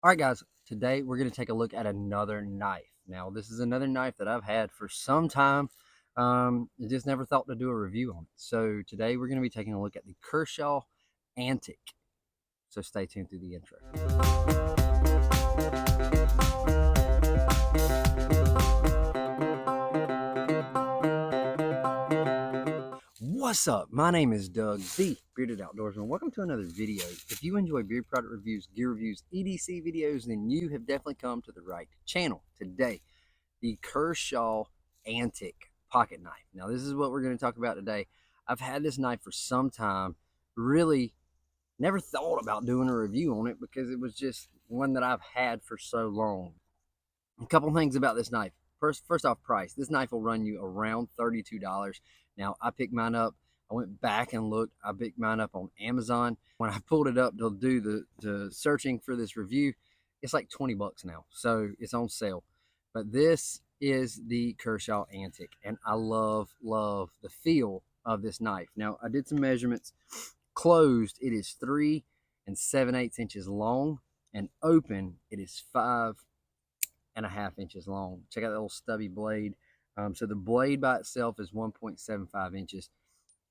All right, guys, today we're going to take a look at another knife. Now, this is another knife that I've had for some time. I just never thought to do a review on it. So today we're going to be taking a look at the Kershaw Antic. So stay tuned through the intro. What's up? My name is Doug, the Bearded Outdoorsman. Welcome to another video. If you enjoy beard product reviews, gear reviews, EDC videos, then you have definitely come to the right channel. Today, the Kershaw Antic pocket knife. Now, this is what we're going to talk about today. I've had this knife for some time. Really never thought about doing a review on it because it was just one that I've had for so long. A couple things about this knife. First off, price. This knife will run you around $32. Now, I picked mine up. I went back and looked. I picked mine up on Amazon. When I pulled it up to do the searching for this review, it's like 20 bucks now. So it's on sale. But this is the Kershaw Antic, and I love the feel of this knife. Now, I did some measurements. Closed, it is 3 7/8 inches long, and open, it is 5.5 inches long. Check out that little stubby blade. So the blade by itself is 1.75 inches,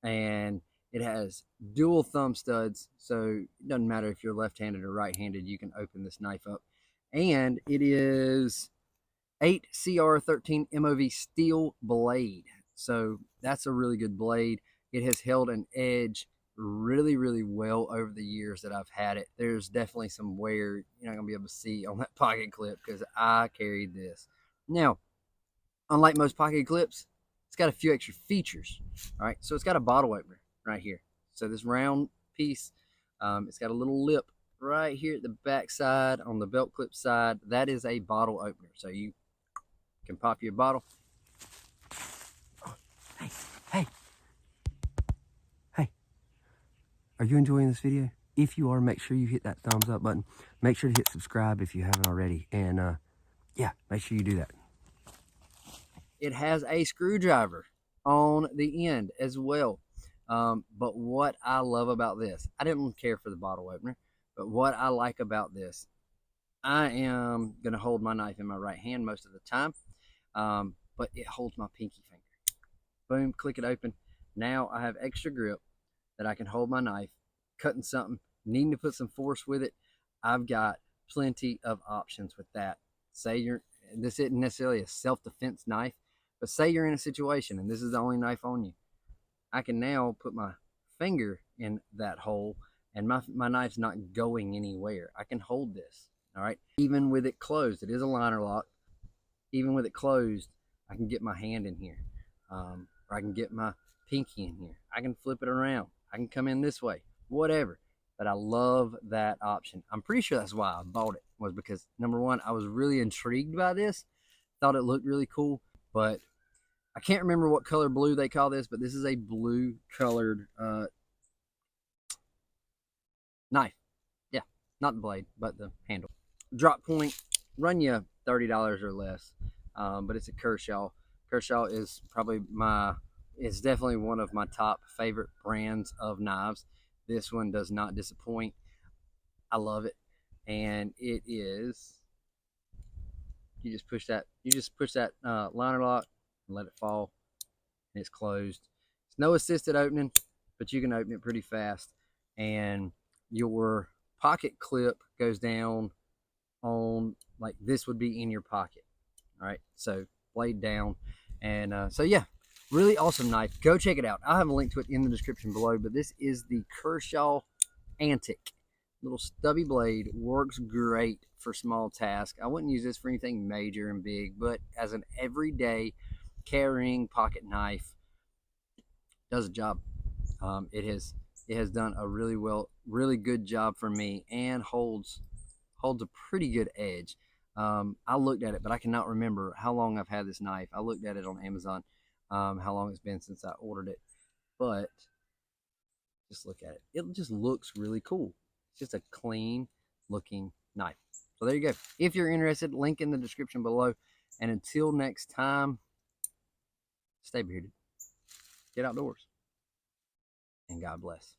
and it has dual thumb studs. So it doesn't matter if you're left-handed or right-handed, you can open this knife up. And it is 8 CR13 MOV steel blade. So that's a really good blade. It has held an edge really well over the years that I've had it. There's definitely some wear you're not gonna be able to see on that pocket clip because I carried this. Now, unlike most pocket clips, it's got a few extra features. All right, so it's got a bottle opener right here. So this round piece, it's got a little lip right here at the back side on the belt clip side. That is a bottle opener. So you can pop your bottle. Oh, hey. Are you enjoying this video? If you are, make sure you hit that thumbs up button. Make sure to hit subscribe if you haven't already. And yeah, make sure you do that. It has a screwdriver on the end as well. But what I love about this, I didn't care for the bottle opener, but what I like about this, I am going to hold my knife in my right hand most of the time, but it holds my pinky finger. Boom, click it open. Now I have extra grip that I can hold my knife, cutting something, needing to put some force with it. I've got plenty of options with that. This isn't necessarily a self-defense knife, but say you're in a situation and this is the only knife on you. I can now put my finger in that hole and my knife's not going anywhere. I can hold this, all right? Even with it closed, it is a liner lock. Even with it closed, I can get my hand in here, or I can get my pinky in here. I can flip it around. I can come in this way, whatever. But I love that option. I'm pretty sure that's why I bought it, was because number one, I was really intrigued by this. Thought it looked really cool, but I can't remember what color blue they call this, but this is a blue colored knife. Yeah, not the blade, but the handle. Drop point, run you $30 or less, but it's a Kershaw. Kershaw is probably it's definitely one of my top favorite brands of knives. This one does not disappoint. I love it. And it is, you just push that liner lock and let it fall, and it's closed. It's no assisted opening, but you can open it pretty fast. And your pocket clip goes down on, like, this would be in your pocket. All right, so blade down. And so yeah, really awesome knife. Go check it out. I'll have a link to it in the description below, but this is the Kershaw Antic. Little stubby blade, works great for small tasks. I wouldn't use this for anything major and big, but as an everyday carrying pocket knife, does a job. It has done a really good job for me, and holds a pretty good edge. I looked at it, but I cannot remember how long I've had this knife. I looked at it on Amazon, how long it's been since I ordered it, but just look at it. It just looks really cool. It's just a clean looking knife. So there you go. If you're interested, link in the description below. And until next time, stay bearded, get outdoors, and God bless.